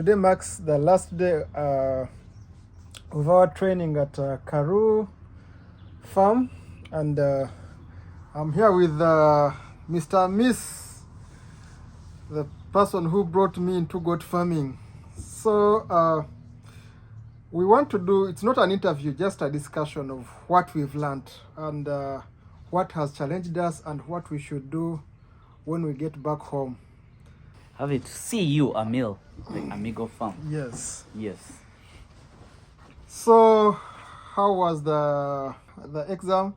Today marks the last day of our training at Karoo Farm, and I'm here with Mr. Miss, the person who brought me into goat farming. So we want to do, it's not an interview, just a discussion of what we've learned and what has challenged us and what we should do when we get back home. Happy to see you, Amir, the Amigo farm. Yes. Yes. So, how was the exam?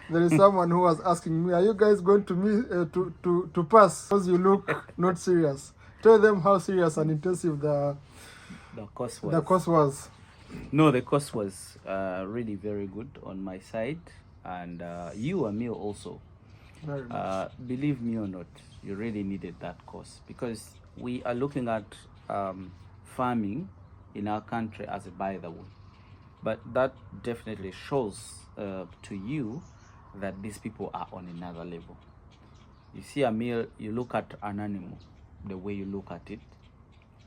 There is someone who was asking me, "Are you guys going to pass? Because you look not serious." Tell them how serious and intensive the course was. The course was. No, the course was really very good on my side, and you, Amir, also. Very much. Believe me or not, you really needed that course, because we are looking at farming in our country as a by the way, but that definitely shows to you that these people are on another level. You see, Amir, you look at an animal the way you look at it,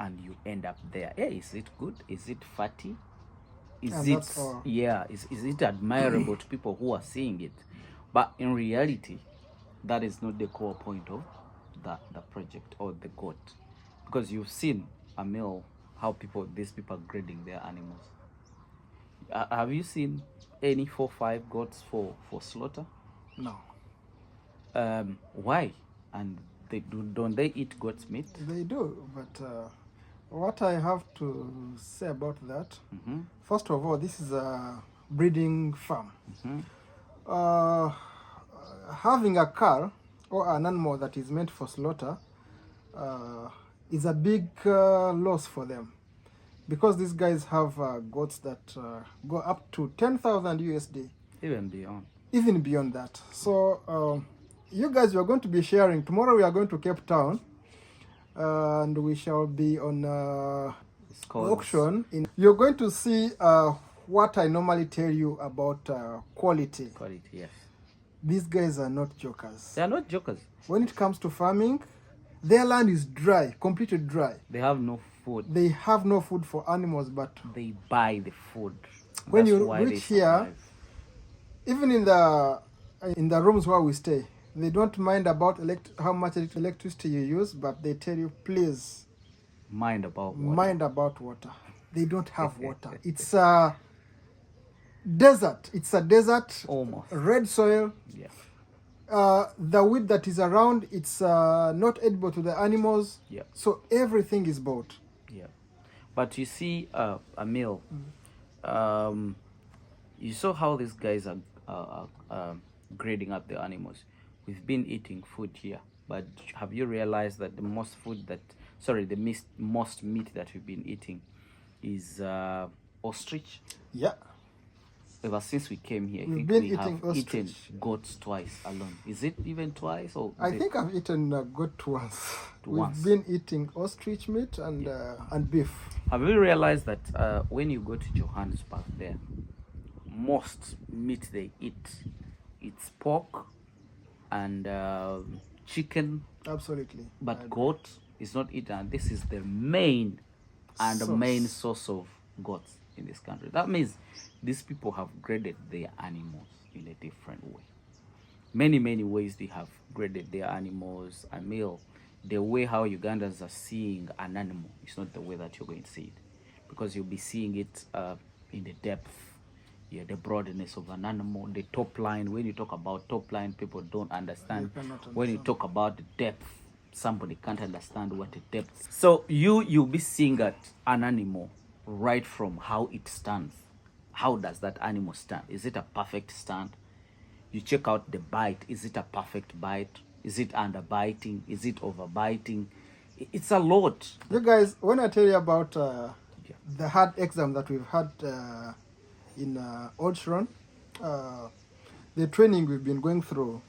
and you end up there. Hey, is it good? Is it fatty? Is it admirable to people who are seeing it? But in reality, that is not the core point of the project or the goat, because you've seen, Amil, how these people are grading their animals. Have you seen any 4-5 goats for slaughter? No. Why? And don't they eat goat's meat? They do, but what I have to say about that, first of all, this is a breeding farm. Having a cow or an animal that is meant for slaughter is a big loss for them, because these guys have goats that go up to 10,000 USD. Even beyond that. So you guys, we are going to be sharing. Tomorrow we are going to Cape Town, and we shall be on auction. You're going to see what I normally tell you about quality. Quality, yes. These guys are not jokers. They are not jokers. When it comes to farming, their land is dry, completely dry. They have no food. They have no food for animals, but they buy the food. When you reach here, even in the rooms where we stay, they don't mind about how much electricity you use, but they tell you, please mind about water. Mind about water. They don't have water. It's a desert. It's a desert. Almost. Red soil. Yeah. The wheat that is around, it's not edible to the animals. Yeah. So everything is bought. Yeah. But you see, Amil, you saw how these guys are grading up the animals. We've been eating food here, but have you realized that the most meat that we've been eating is ostrich? Yeah. Ever since we came here, We've we have eaten goats twice alone. Is it even twice? Or I think I've eaten goat once. We've been eating ostrich meat and beef. Have you realized that when you go to Johannesburg there, most meat they eat, it's pork and chicken. Absolutely. But goat is not eaten. This is the main source of goats in this country. That means these people have graded their animals in a different way. Many ways they have graded their animals. The way how Ugandans are seeing an animal is not the way that you're going to see it, because you'll be seeing it in the depth, the broadness of an animal, the top line. When you talk about top line, people don't understand. When you talk about the depth, somebody can't understand what the depth is. So you'll be seeing at an animal right from how it stands. How does that animal stand? Is it a perfect stand? You check out the bite. Is it a perfect bite? Is it underbiting? Is it overbiting? It's a lot. You guys, when I tell you about the hard exam that we've had in Old Shron, the training we've been going through,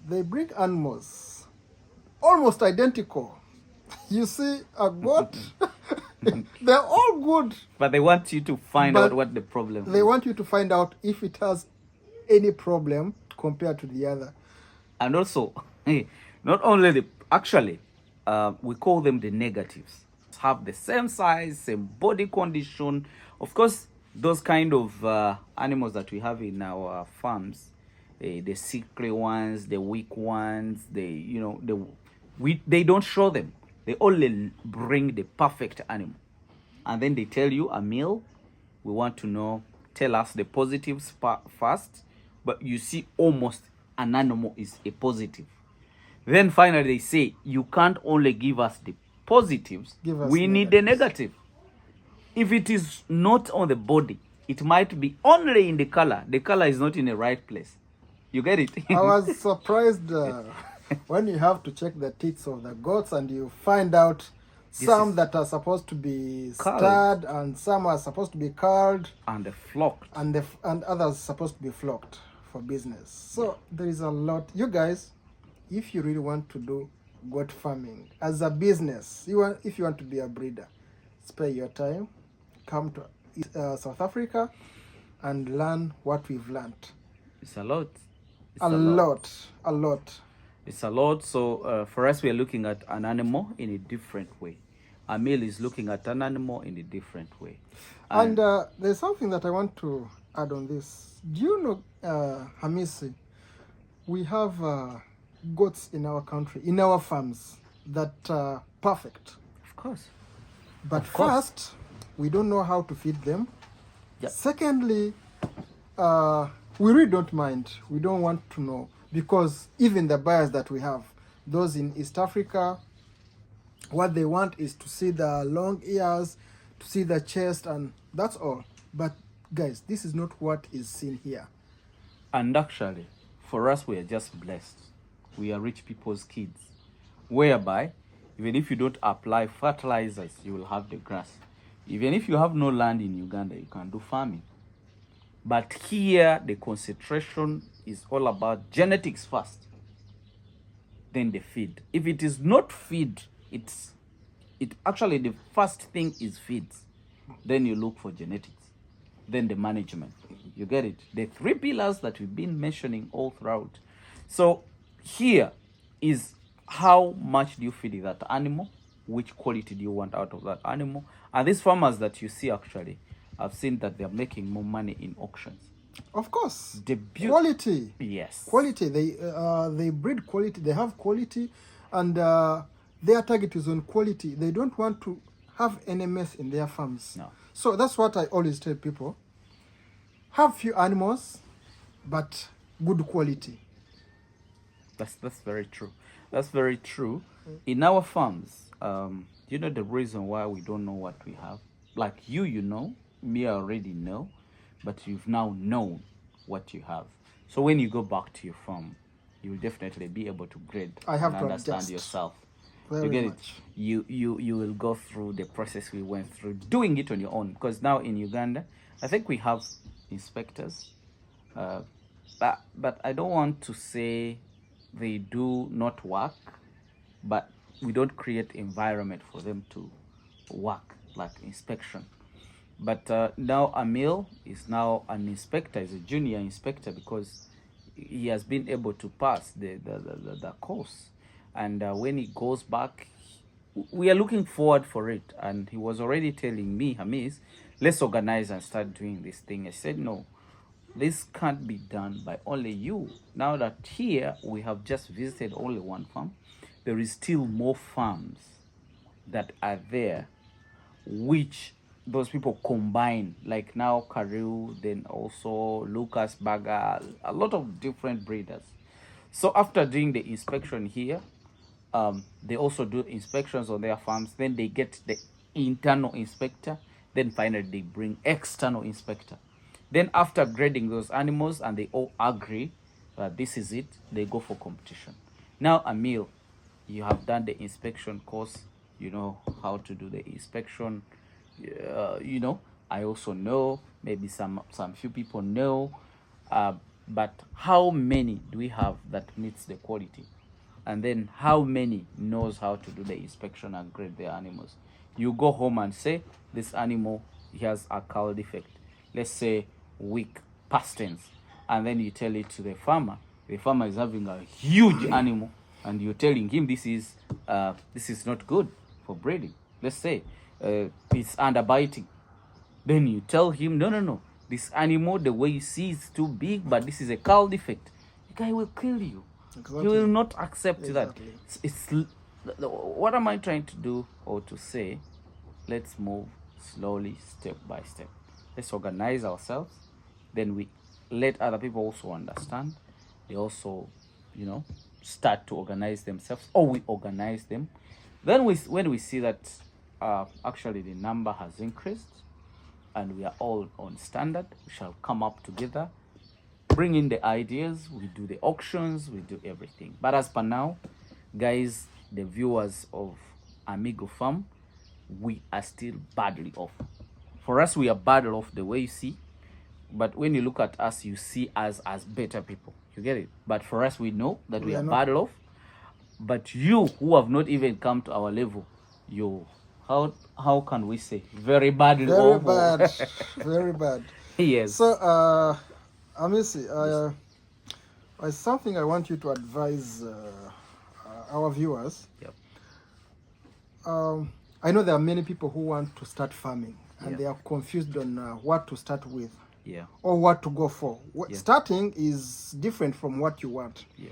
they bring animals almost identical. You see a goat, they're all good. But they want you to find out what the problem is. They want you to find out if it has any problem compared to the other. And also, not only actually, we call them the negatives. Have the same size, same body condition. Of course, those kind of animals that we have in our farms, the sickly ones, the weak ones, they don't show them. They only bring the perfect animal, and then they tell you, Emil, we want to know. Tell us the positives first, but you see almost an animal is a positive. Then finally they say, you can't only give us the positives, we need the negative. If it is not on the body, it might be only in the color. The color is not in the right place. You get it? I was surprised when you have to check the teeth of the goats and you find out some that are supposed to be stud and some are supposed to be curled and flocked, and others supposed to be flocked for business. So there is a lot. You guys, if you really want to do goat farming as a business, if you want to be a breeder, spare your time, come to South Africa and learn what we've learned. It's a lot. A lot. It's a lot. So for us, we are looking at an animal in a different way. Emil is looking at an animal in a different way. And there's something that I want to add on this. Do you know, Hamisi, we have goats in our country, in our farms, that are perfect. Of course. But first, we don't know how to feed them. Yep. Secondly, we really don't mind. We don't want to know, because even the buyers that we have, those in East Africa, what they want is to see the long ears, to see the chest, and that's all. But guys, this is not what is seen here. And actually, for us, we are just blessed. We are rich people's kids, whereby even if you don't apply fertilizers, you will have the grass. Even if you have no land in Uganda, you can do farming. But here, the concentration is all about genetics first, then the feed. If it is not feed, it actually, the first thing is feeds. Then you look for genetics. Then the management. You get it? The three pillars that we've been mentioning all throughout. So here is how much do you feed that animal? Which quality do you want out of that animal? And these farmers that you see, actually, I've seen that they're making more money in auctions. Of course. The quality. Yes. Quality. They breed quality. They have quality, and their target is on quality. They don't want to have any mess in their farms. No. So that's what I always tell people. Have few animals, but good quality. That's very true. That's very true. In our farms, you know the reason why we don't know what we have? Like you know, me, I already know, but you've now known what you have. So when you go back to your farm, you'll definitely be able to grade I have and to understand adjust. yourself. Very You get much. it? You will go through the process we went through, doing it on your own. Because now in Uganda, I think we have inspectors, but I don't want to say they do not work, but we don't create environment for them to work, like inspection. But now Emil is now an inspector, is a junior inspector, because he has been able to pass the course. And when he goes back, we are looking forward for it. And he was already telling me, Hamis, let's organize and start doing this thing. I said, no, this can't be done by only you. Now that here we have just visited only one farm, there is still more farms that are there, which those people combine, like now Kariu, then also Lucas Baga, a lot of different breeders. So after doing the inspection here, they also do inspections on their farms. Then they get the internal inspector. Then finally they bring external inspector. Then after grading those animals and they all agree that this is it, they go for competition. Now, Emil, you have done the inspection course. You know how to do the inspection. You know, I also know, maybe some few people know, but how many do we have that meets the quality? And then how many knows how to do the inspection and grade their animals? You go home and say, this animal, he has a cow defect, let's say weak pastance, and then you tell it to the farmer is having a huge animal, and you're telling him this is not good for breeding. Let's say it's underbiting. Then you tell him, no, this animal, the way you see is too big, but this is a cull defect. The guy will kill you. Exactly. He will not accept that. Exactly. What am I trying to do or to say? Let's move slowly, step by step. Let's organize ourselves. Then we let other people also understand. They also, start to organize themselves, or we organize them. Then when we see that actually the number has increased and we are all on standard, we shall come up together, bring in the ideas, we do the auctions, we do everything. But as per now, guys, the viewers of Amigo Farm, we are still badly off. For us, we are badly off the way you see. But when you look at us, you see us as better people. You get it? But for us, we know that we are bad off. But you who have not even come to our level, how can we say very badly off? Very bad. Very bad. Yes. So, Amisi, something I want you to advise our viewers. Yep. I know there are many people who want to start farming and Yep. they are confused on what to start with. Yeah. Or what to go for. Yeah. Starting is different from what you want. Yeah.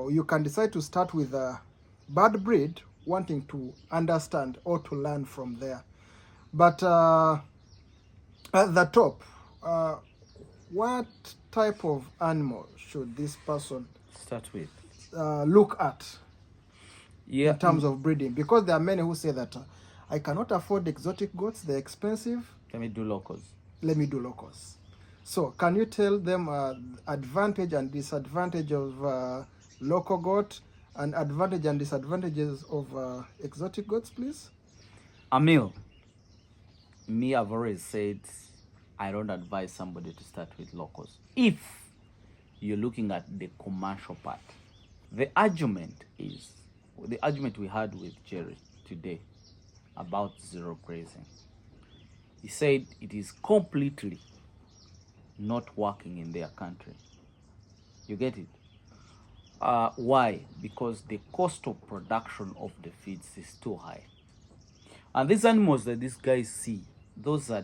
You can decide to start with a bad breed, wanting to understand or to learn from there. But at the top, what type of animal should this person Start with. look at Yeah. in terms of breeding? Because there are many who say that I cannot afford exotic goats, they're expensive. Let me do locals. Let me do locals. So can you tell them advantage and disadvantage of local goat and advantage and disadvantages of exotic goats, please? Amil, me, I've always said I don't advise somebody to start with locals if you're looking at the commercial part. The argument we had with Jerry today about zero grazing. He said it is completely not working in their country. You get it? Why? Because the cost of production of the feeds is too high. And these animals that these guys see, those are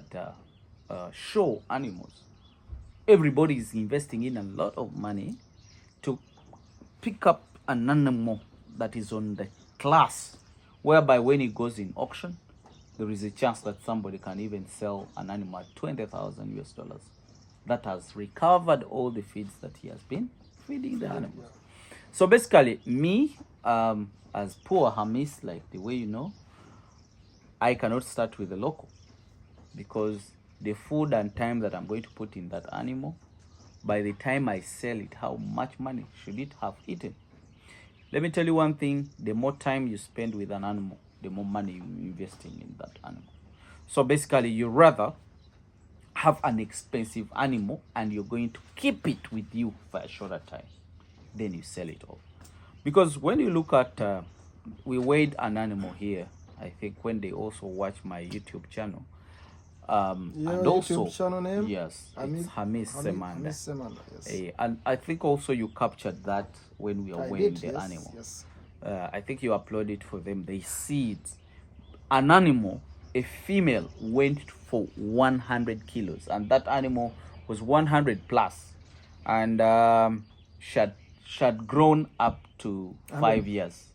show animals. Everybody is investing in a lot of money to pick up an animal that is on the class, whereby when it goes in auction, there is a chance that somebody can even sell an animal at $20,000 that has recovered all the feeds that he has been feeding the animals. So basically, me, as poor Hamis, like the way you know, I cannot start with the local because the food and time that I'm going to put in that animal, by the time I sell it, how much money should it have eaten? Let me tell you one thing, the more time you spend with an animal, the more money you're investing in that animal. So basically, you rather have an expensive animal and you're going to keep it with you for a shorter time, then you sell it off. Because when you look at, we weighed an animal here, I think when they also watch my YouTube channel. Your and also, YouTube channel name? yes, it's Hamis and Amir. Hamis and Amir, yes. And I think also you captured that when we are weighing the yes, animal. Yes. I think you upload it for them. They see it. An animal, a female, went for 100 kilos, and that animal was 100 plus, and she had grown up to 5 years.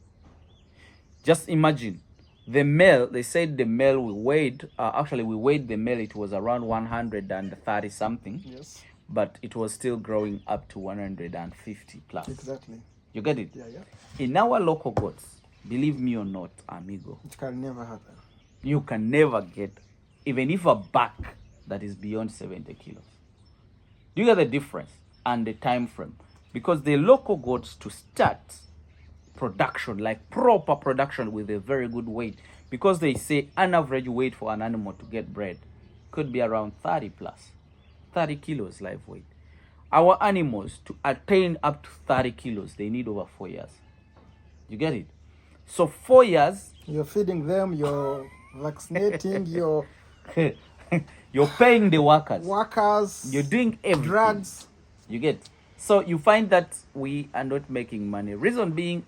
Just imagine. The male, they said the male we weighed, actually we weighed the male, it was around 130 something. Yes. But it was still growing up to 150 plus. Exactly. You get it? Yeah, yeah. In our local goats, believe me or not, amigo, It can never happen. you can never get, even if a buck that is beyond 70 kilos. Do you get the difference and the time frame? Because the local goats to start production, like proper production with a very good weight, because they say an average weight for an animal to get bred could be around 30 plus, 30 kilos live weight. Our animals, to attain up to 30 kilos, they need over 4 years. You get it? So 4 years. You're feeding them, you're vaccinating, you're You're paying the workers. Workers. You're doing everything. Drugs. You get. So you find that we are not making money. Reason being,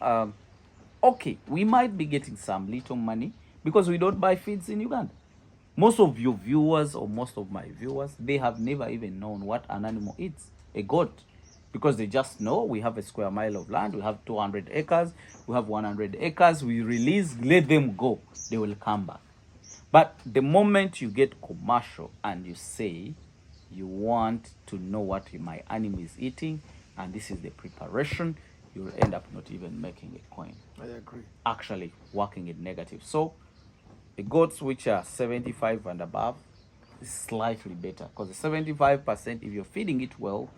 okay, we might be getting some little money because we don't buy feeds in Uganda. Most of your viewers or most of my viewers, they have never even known what an animal is, a goat, because they just know we have a square mile of land, we have 200 acres, we have 100 acres, we release, let them go, they will come back. But the moment you get commercial and you say you want to know what my animal is eating and this is the preparation, you'll end up not even making a coin. I agree. Actually working in negative. So the goats which are 75 and above is slightly better, because the 75%, if you're feeding it well,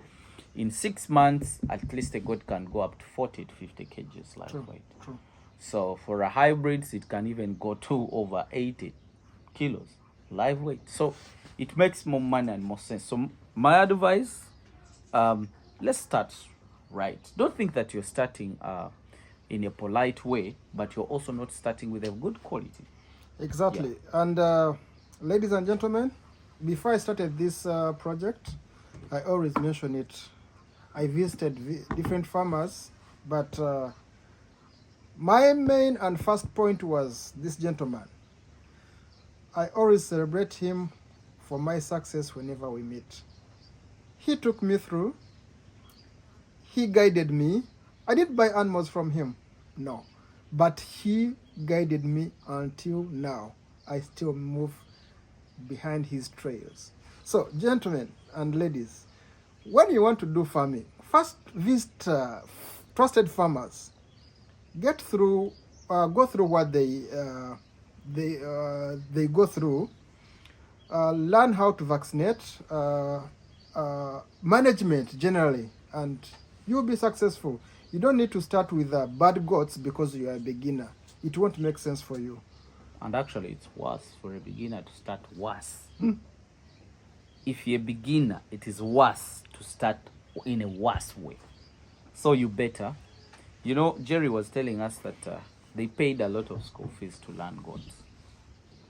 in 6 months at least a goat can go up to 40 to 50 kgs live weight. True. So for a hybrids, it can even go to over 80 kilos live weight. So it makes more money and more sense. So my advice, let's start right. Don't think that you're starting in a polite way, but you're also not starting with a good quality. Exactly. Yeah. And ladies and gentlemen, before I started this project, I always mention it. I visited different farmers, but my main and first point was this gentleman. I always celebrate him for my success whenever we meet. He took me through. He guided me. I didn't buy animals from him, no. But he guided me until now. I still move behind his trails. So, gentlemen and ladies, when you want to do farming, first visit trusted farmers. Go through what they go through. Learn how to vaccinate, management generally, and you'll be successful. You don't need to start with bad goats because you are a beginner. It won't make sense for you. And actually, it's worse for a beginner to start worse. If you're a beginner, it is worse to start in a worse way. So you better. You know, Jerry was telling us that they paid a lot of school fees to learn goats.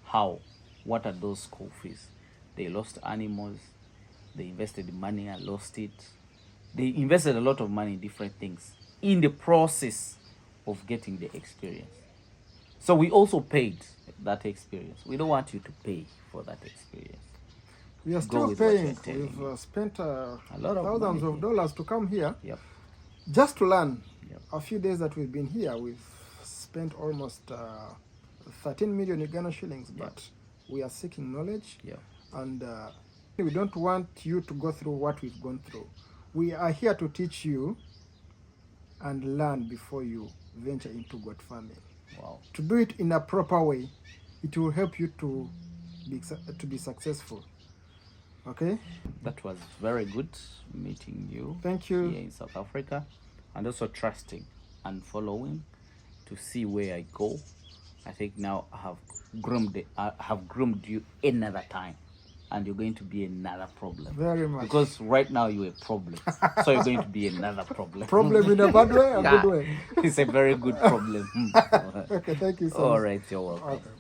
How? What are those school fees? They lost animals. They invested money and lost it. They invested a lot of money in different things in the process of getting the experience. So we also paid that experience. We don't want you to pay for that experience. We are Go still with what you're paying. telling We've me. spent A lot of thousands money of dollars to come here Yep. just to learn. Yep. A few days that we've been here, we've spent almost 13 million Uganda shillings, but we are seeking knowledge. Yep. And we don't want you to go through what we've gone through. We are here to teach you and learn before you venture into goat farming. Wow. To do it in a proper way, it will help you to be successful. Okay? That was very good meeting you. Thank you. Here in South Africa, and also trusting and following to see where I go. I think now I have groomed you another time, and you're going to be another problem. Very much. Because right now you're a problem, so you're going to be another problem. Problem in a bad way, a Yeah. good way. It's a very good problem. Okay, thank you so much. All right, you're welcome. Okay.